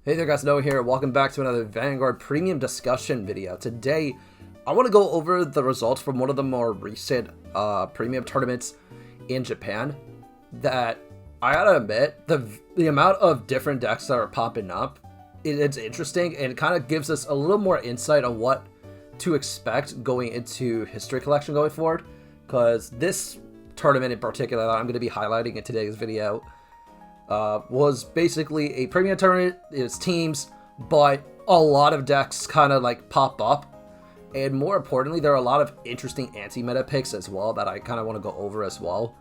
Hey there guys, Noah here. Welcome back to another Vanguard premium discussion video. Today, I want to go over the results from one of the more recent premium tournaments in Japan that I gotta admit, the amount of different decks that are popping up, it's interesting and it kind of gives us a little more insight on what to expect going into History Collection going forward, because this tournament in particular that I'm going to be highlighting in today's video was basically a premium tournament. It's teams, but a lot of decks kind of like pop up, and more importantly, there are a lot of interesting anti-meta picks as well that I kind of want to go over as well,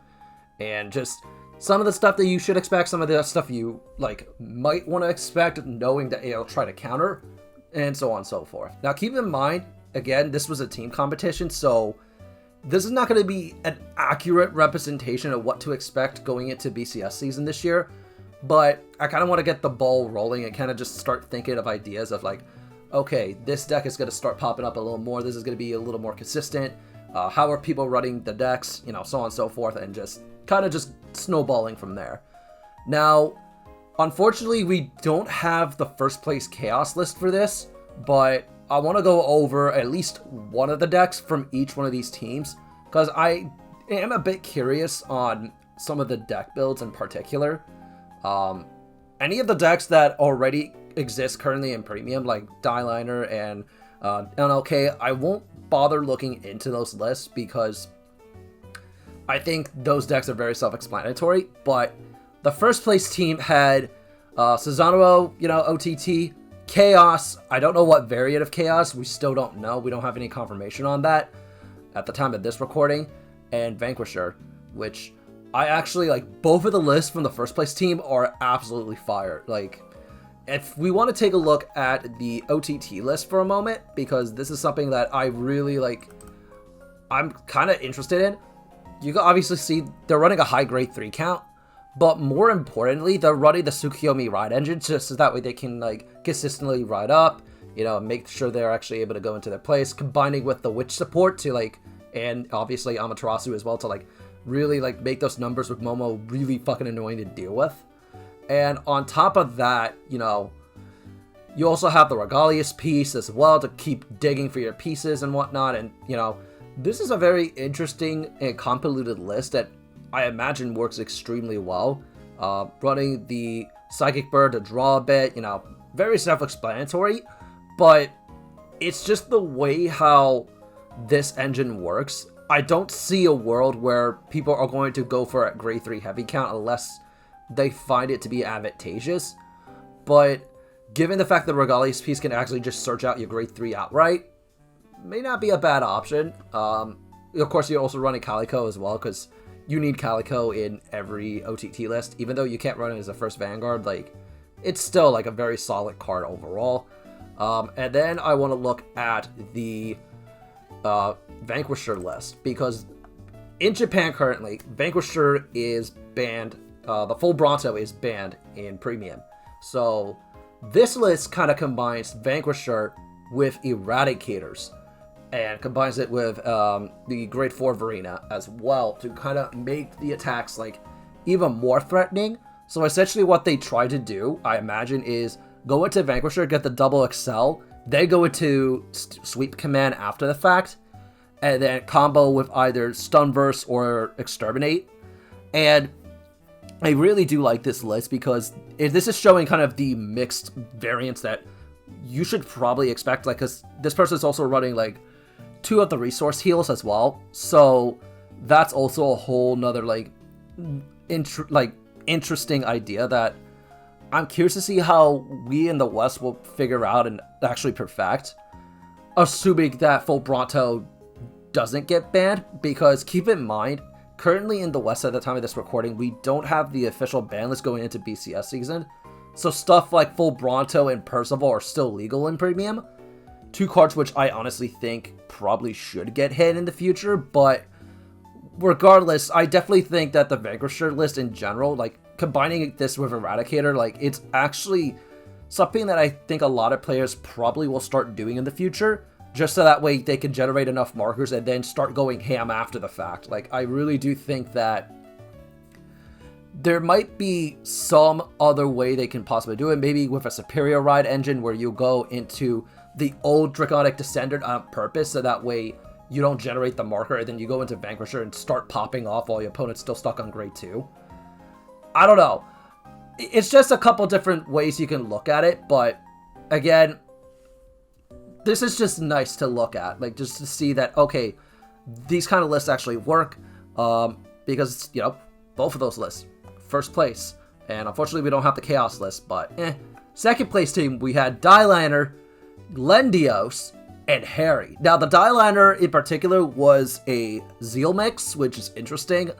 and just some of the stuff that you should expect, some of the stuff you like might want to expect, knowing that it'll try to counter, and so on and so forth. Now, keep in mind, again, this was a team competition, so this is not going to be an accurate representation of what to expect going into BCS season this year, but I kind of want to get the ball rolling and kind of just start thinking of ideas of like, okay, this deck is going to start popping up a little more, this is going to be a little more consistent, how are people running the decks, you know, so on and so forth, and just kind of just snowballing from there. Now, unfortunately, we don't have the first place chaos list for this, but I want to go over at least one of the decks from each one of these teams, because I am a bit curious on some of the deck builds in particular. Any of the decks that already exist currently in Premium, like Dieliner and NLK, I won't bother looking into those lists because I think those decks are very self-explanatory. But the first place team had Susanoo, OTT, Chaos. I don't know what variant of Chaos. We still don't know. We don't have any confirmation on that at the time of this recording. And Vanquisher, which I actually like. Both of the lists from the first place team are absolutely fire. Like, if we want to take a look at the OTT list for a moment, because this is something that I really like, I'm kind of interested in. You can obviously see they're running a high grade 3 count. But more importantly, they're running the Tsukiyomi ride engine just so that way they can like consistently ride up, make sure they're actually able to go into their place, combining with the witch support to like, and obviously Amaterasu as well to like really like make those numbers with Momo really fucking annoying to deal with. And on top of that, you also have the Regalius piece as well to keep digging for your pieces and whatnot. And this is a very interesting and convoluted list that I imagine works extremely well. Running the Psychic Bird to draw a bit, very self-explanatory, but it's just the way how this engine works. I don't see a world where people are going to go for a grade 3 heavy count unless they find it to be advantageous. But given the fact that Regalius piece can actually just search out your grade 3 outright, may not be a bad option. Of course, you're also running Calico as well, because you need Calico in every OTT list. Even though you can't run it as a first Vanguard, like, it's still like a very solid card overall. And then I want to look at the Vanquisher list, because in Japan currently, Vanquisher is banned. The full Bronto is banned in Premium. So this list kind of combines Vanquisher with Eradicators, and combines it with the grade 4 Varina as well to kind of make the attacks like even more threatening. So essentially what they try to do, I imagine, is go into Vanquisher, get the double excel, then go into Sweep Command after the fact, and then combo with either Stunverse or Exterminate. And I really do like this list because this is showing kind of the mixed variants that you should probably expect, like, because this person is also running like 2 of the resource heals as well, so that's also a whole nother like interesting idea that I'm curious to see how we in the West will figure out and actually perfect, assuming that full Bronto doesn't get banned. Because keep in mind, currently in the West at the time of this recording, we don't have the official ban list going into BCS season, so stuff like full Bronto and Percival are still legal in Premium. 2 cards which I honestly think probably should get hit in the future, but regardless, I definitely think that the Vanquisher list in general, like combining this with Eradicator, like it's actually something that I think a lot of players probably will start doing in the future, just so that way they can generate enough markers and then start going ham after the fact. Like, I really do think that there might be some other way they can possibly do it. Maybe with a superior ride engine where you go into the old Draconic Descendant on purpose, so that way you don't generate the marker, and then you go into Vanquisher and start popping off while your opponent's still stuck on grade 2. I don't know. It's just a couple different ways you can look at it, but again, this is just nice to look at, like, just to see that, okay, these kind of lists actually work, because, you know, both of those lists, first place, and unfortunately we don't have the Chaos list, but Second place team, we had Dieliner, Glendios, and Harry. Now, the Dieliner in particular was a Zeal mix, which is interesting,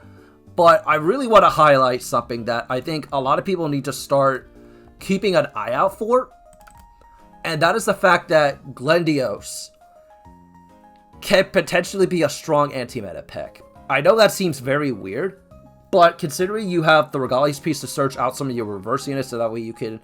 but I really want to highlight something that I think a lot of people need to start keeping an eye out for, and that is the fact that Glendios can potentially be a strong anti-meta pick. I know that seems very weird, but considering you have the Regali's piece to search out some of your reverse units, so that way you can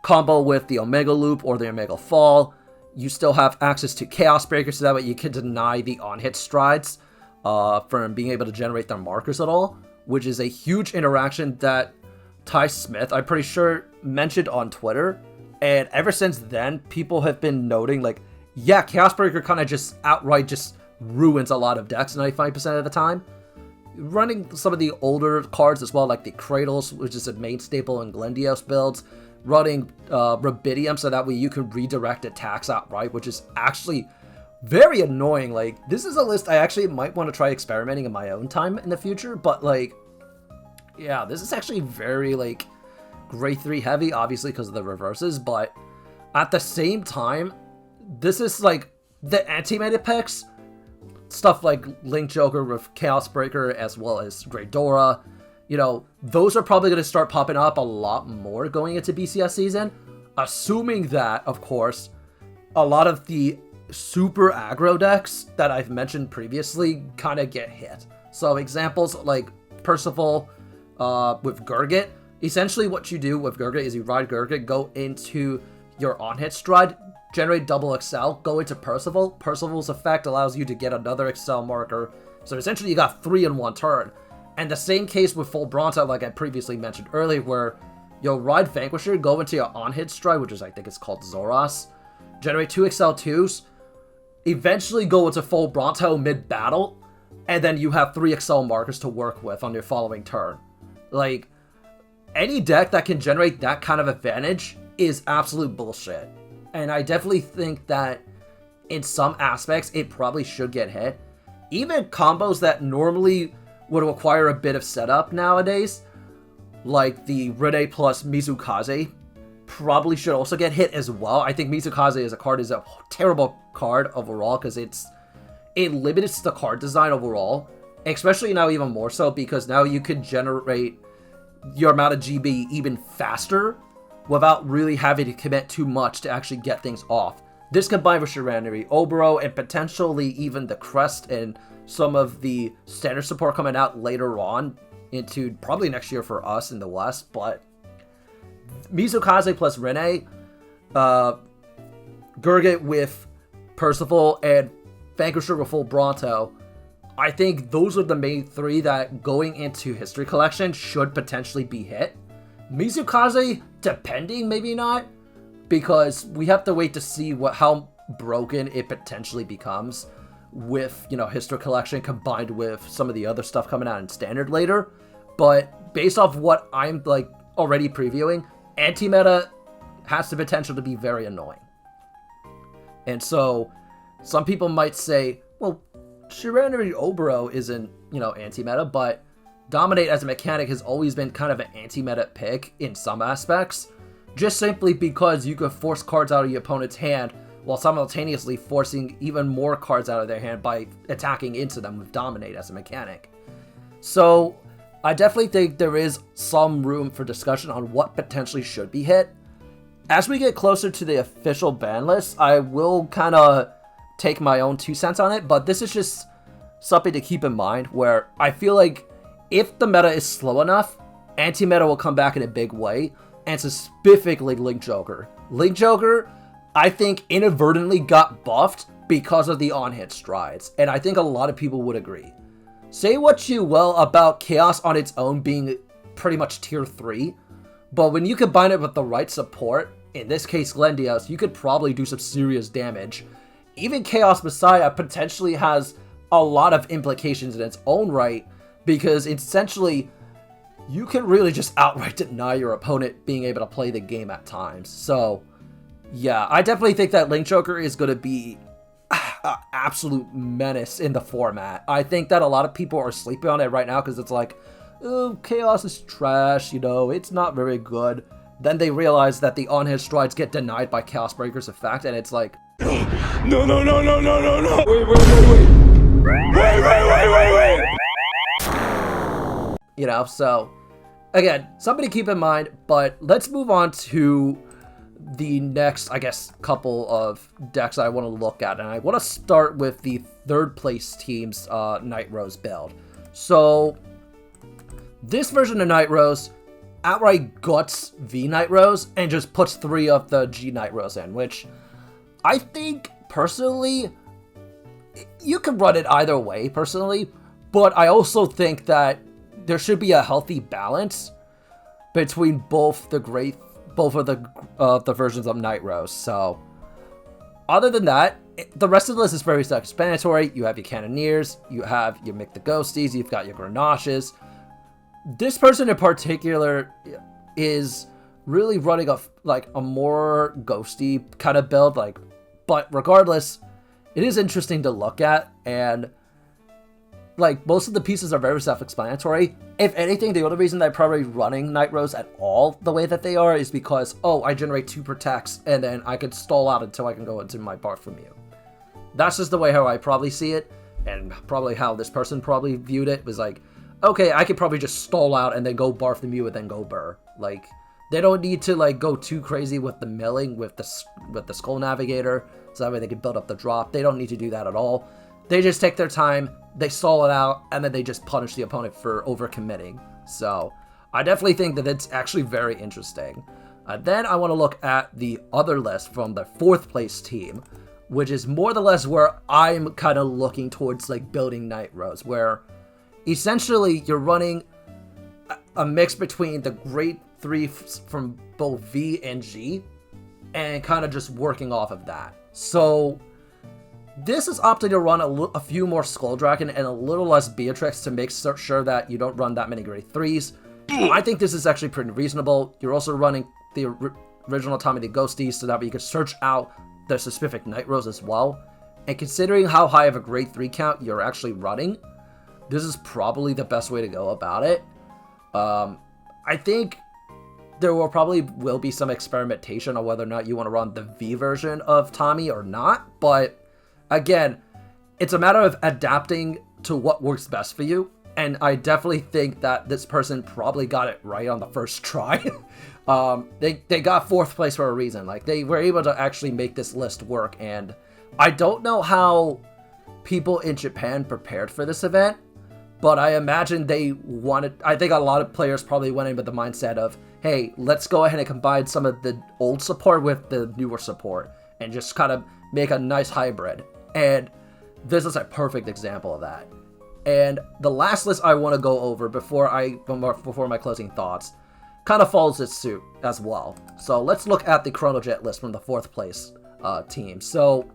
combo with the Omega Loop or the Omega Fall, you still have access to Chaos Breaker, so that way you can deny the on-hit strides from being able to generate their markers at all, which is a huge interaction that Ty Smith, I'm pretty sure, mentioned on Twitter. And ever since then, people have been noting, like, yeah, Chaos Breaker kind of just outright just ruins a lot of decks 95% of the time. Running some of the older cards as well, like the Cradles, which is a main staple in Glendios builds. Running Rubidium, so that way you can redirect attacks outright, which is actually very annoying. Like, this is a list I actually might want to try experimenting in my own time in the future, but, like, yeah, this is actually very, like, grade 3 heavy, obviously because of the reverses, but at the same time, this is, like, the anti-meta picks, stuff like Link Joker with Chaos Breaker, as well as Greydora, you know, those are probably going to start popping up a lot more going into BCS season, assuming that, of course, a lot of the super aggro decks that I've mentioned previously kind of get hit. So examples like Percival with Gurgit. Essentially what you do with Gurgit is you ride Gurgit, go into your on-hit stride, generate double Excel, go into Percival. Percival's effect allows you to get another Excel marker. So essentially you got 3 in 1 turn. And the same case with Full Bronto, like I previously mentioned earlier, where you'll ride Vanquisher, go into your on-hit stride, which is, I think it's called Zoras, generate 2 Excel 2s, eventually go into Full Bronto mid-battle, and then you have 3 Excel markers to work with on your following turn. Like, any deck that can generate that kind of advantage is absolute bullshit. And I definitely think that in some aspects, it probably should get hit. Even combos that normally would require a bit of setup nowadays, like the Rene plus Mizukaze, probably should also get hit as well. I think Mizukaze as a card is a terrible card overall, because it limits the card design overall, especially now even more so, because now you can generate your amount of GB even faster without really having to commit too much to actually get things off. This combined with Shiranui, Obero, and potentially even the Crest and some of the standard support coming out later on into probably next year for us in the West, but Mizukaze plus Rene, Gurgit with Percival, and Vanquisher with Full Bronto, I think those are the main 3 that going into History Collection should potentially be hit. Mizukaze, depending, maybe not, because we have to wait to see how broken it potentially becomes with, you know, History Collection combined with some of the other stuff coming out in Standard later. But based off what I'm, like, already previewing, anti-meta has the potential to be very annoying. And so, some people might say, well, Shiranui Obero isn't, you know, anti-meta, but Dominate as a mechanic has always been kind of an anti-meta pick in some aspects, just simply because you could force cards out of your opponent's hand while simultaneously forcing even more cards out of their hand by attacking into them with Dominate as a mechanic. So, I definitely think there is some room for discussion on what potentially should be hit. As we get closer to the official ban list, I will kind of take my own 2 cents on it, but this is just something to keep in mind, where I feel like if the meta is slow enough, anti-meta will come back in a big way, and specifically Link Joker. Link Joker, I think, inadvertently got buffed because of the on-hit strides, and I think a lot of people would agree. Say what you will about Chaos on its own being pretty much tier 3. But when you combine it with the right support, in this case Glendios, you could probably do some serious damage. Even Chaos Messiah potentially has a lot of implications in its own right, because essentially you can really just outright deny your opponent being able to play the game at times. So yeah, I definitely think that Link Joker is going to be an absolute menace in the format. I think that a lot of people are sleeping on it right now because it's like, oh, Chaos is trash, you know, it's not very good. Then they realize that the on-hit strides get denied by Chaos Breaker's effect, and it's like, no, no, no, no, no, no, no, wait. You know, so, again, something to keep in mind, but let's move on to the next, I guess, couple of decks I want to look at, and I want to start with the third place team's Night Rose build. So, this version of Night Rose outright guts V Night Rose and just puts 3 of the G Night Rose in, which I think, personally, you could run it either way, personally, but I also think that there should be a healthy balance between both of the versions of Night Rose. So, other than that, the rest of the list is very self-explanatory. You have your Cannoneers, you have your Mick the Ghosties, you've got your Grenaches. This person in particular is really running a more ghosty kind of build, but regardless, it is interesting to look at, and most of the pieces are very self-explanatory. If anything, the only reason they're probably running Night Rose at all the way that they are is because, oh, I generate 2 protects, and then I could stall out until I can go into my Barf from you. That's just the way how I probably see it, and probably how this person probably viewed it, was like, okay, I could probably just stall out and then go Barf the Mew and then go Burr. They don't need to, go too crazy with the milling, with the Skull Navigator, so that way they can build up the drop. They don't need to do that at all. They just take their time, they stall it out, and then they just punish the opponent for overcommitting. So, I definitely think that it's actually very interesting. Then I want to look at the other list from the 4th place team, which is more or less where I'm kind of looking towards, building Night Rose, where essentially you're running a mix between the great 3 from both V and G, and kind of just working off of that. So, this is opting to run a few more Skull Dragon and a little less Beatrix to make sure that you don't run that many grade 3s. I think this is actually pretty reasonable. You're also running the original Tommy the Ghosties so that way you can search out the specific Night Rose as well. And considering how high of a grade 3 count you're actually running, this is probably the best way to go about it. I think there will be some experimentation on whether or not you want to run the V version of Tommy or not, but again, it's a matter of adapting to what works best for you, and I definitely think that this person probably got it right on the first try. They got 4th place for a reason. They were able to actually make this list work, and I don't know how people in Japan prepared for this event, but I imagine I think a lot of players probably went in with the mindset of, hey, let's go ahead and combine some of the old support with the newer support, and just kind of make a nice hybrid. And this is a perfect example of that. And the last list I want to go over before my closing thoughts kind of follows its suit as well. So let's look at the Chronojet list from the 4th place team. So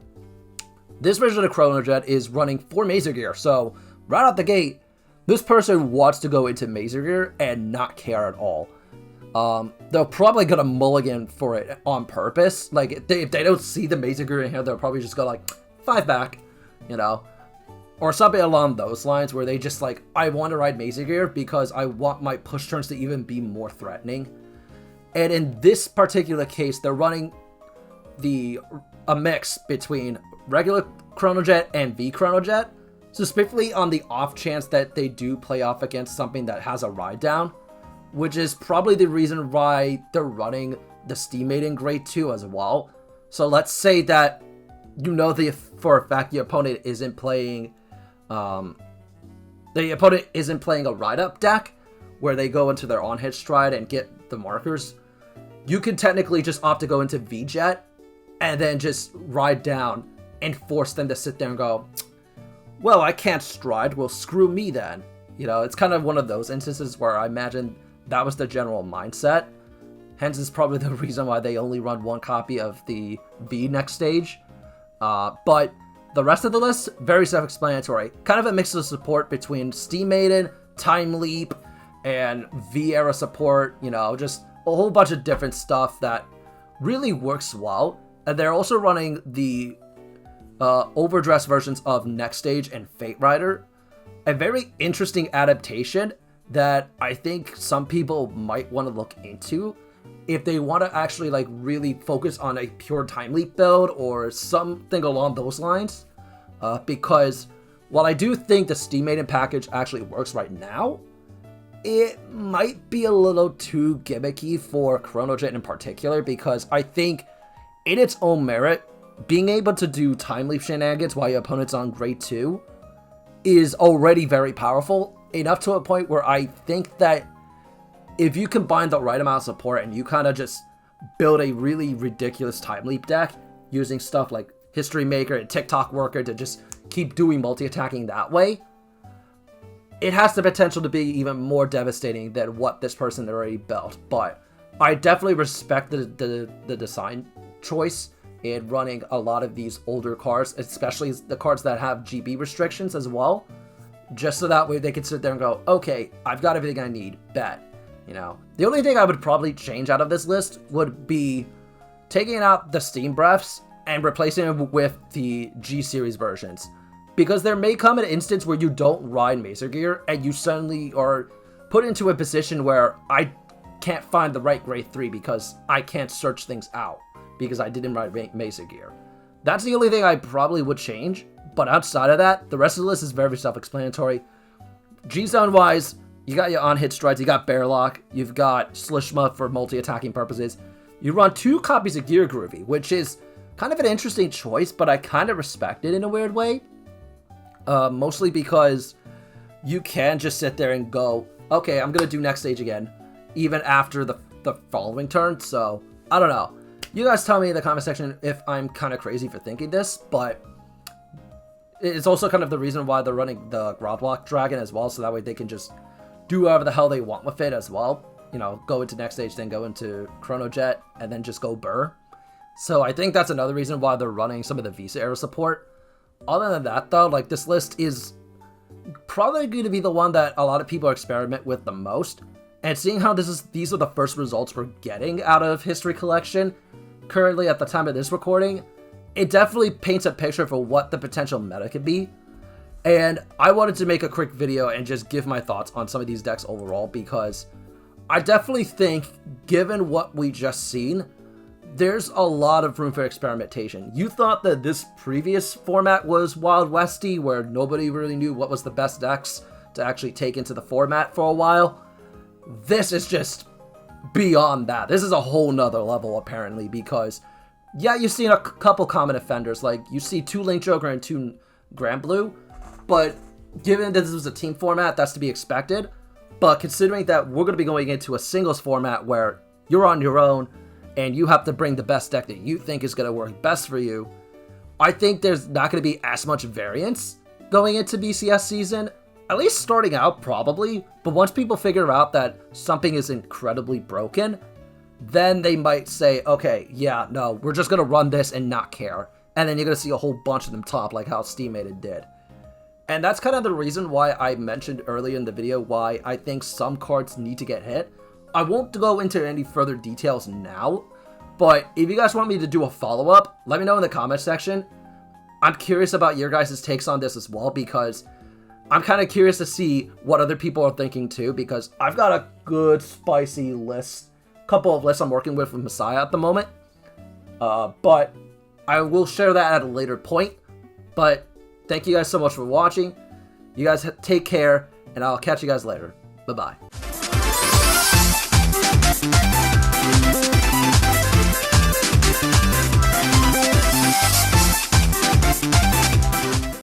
this version of Chronojet is running 4 Mazer Gear. So right out the gate, this person wants to go into Mazer Gear and not care at all. They're probably gonna mulligan for it on purpose. If they don't see the Mazer Gear in here, they'll probably just go 5 back, or something along those lines, where they just I want to ride Mazer Gear because I want my push turns to even be more threatening. And in this particular case, they're running a mix between regular Chronojet and V Chronojet, specifically on the off chance that they do play off against something that has a ride down, which is probably the reason why they're running the Steammate in grade 2 as well. So let's say that for a fact the opponent isn't playing a ride up deck where they go into their on-hit stride and get the markers. You can technically just opt to go into V-Jet and then just ride down and force them to sit there and go, well, I can't stride, well, screw me then. It's kind of one of those instances where I imagine that was the general mindset. Hence is probably the reason why they only run one copy of the V next stage. But the rest of the list, very self-explanatory. Kind of a mix of support between Steam Maiden, Time Leap, and V-era support. You know, just a whole bunch of different stuff that really works well. And they're also running the overdressed versions of Next Stage and Fate Rider. A very interesting adaptation that I think some people might want to look into if they want to actually like really focus on a pure Time Leap build or something along those lines. Because while I do think the Steam Maiden package actually works right now, it might be a little too gimmicky for Chronojet in particular, because I think in its own merit, being able to do Time Leap shenanigans while your opponent's on grade 2 is already very powerful, enough to a point where I think that if you combine the right amount of support and you kind of just build a really ridiculous Time Leap deck using stuff like History Maker and TikTok Worker to just keep doing multi-attacking that way, it has the potential to be even more devastating than what this person already built. But I definitely respect the design choice in running a lot of these older cards, especially the cards that have GB restrictions as well, just so that way they can sit there and go, okay, I've got everything I need, bet. You know, the only thing I would probably change out of this list would be taking out the Steam Breaths and replacing them with the G-Series versions. Because there may come an instance where you don't ride Mazer Gear and you suddenly are put into a position where I can't find the right grade 3 because I can't search things out because I didn't ride Mazer Gear. That's the only thing I probably would change, but outside of that, the rest of the list is very self-explanatory. G-Zone wise, you got your on-hit strides, you got Bearlock, you've got Slishma for multi-attacking purposes. You run 2 copies of Gear Groovy, which is kind of an interesting choice, but I kind of respect it in a weird way. Mostly because you can just sit there and go, okay, I'm going to do Next Stage again, even after the following turn, so I don't know. You guys tell me in the comment section if I'm kind of crazy for thinking this, but it's also kind of the reason why they're running the Groundlock Dragon as well, so that way they can just do whatever the hell they want with it as well. You know, go into Next Stage, then go into Chronojet, and then just go Burr. So I think that's another reason why they're running some of the Visa era support. Other than that, though, like, this list is probably going to be the one that a lot of people experiment with the most. And seeing how these are the first results we're getting out of History Collection, currently at the time of this recording, it definitely paints a picture for what the potential meta could be. And I wanted to make a quick video and just give my thoughts on some of these decks overall, because I definitely think, given what we just seen, there's a lot of room for experimentation. You thought that this previous format was Wild Westy, where nobody really knew what was the best decks to actually take into the format for a while. This is just beyond that. This is a whole nother level, apparently, because, yeah, you've seen a couple common offenders, like, you see 2 Link Joker and 2 Grand Blue, but given that this was a team format, that's to be expected. But considering that we're going to be going into a singles format where you're on your own, and you have to bring the best deck that you think is going to work best for you, I think there's not going to be as much variance going into BCS season. At least starting out, probably. But once people figure out that something is incredibly broken, then they might say, okay, yeah, no, we're just going to run this and not care. And then you're going to see a whole bunch of them top, like how Steam Maiden did. And that's kind of the reason why I mentioned earlier in the video why I think some cards need to get hit. I won't go into any further details now, but if you guys want me to do a follow-up, let me know in the comment section. I'm curious about your guys' takes on this as well, because I'm kind of curious to see what other people are thinking too, because I've got a good spicy list, couple of lists I'm working with Messiah at the moment, but I will share that at a later point. But thank you guys so much for watching. You guys take care, and I'll catch you guys later. Bye-bye.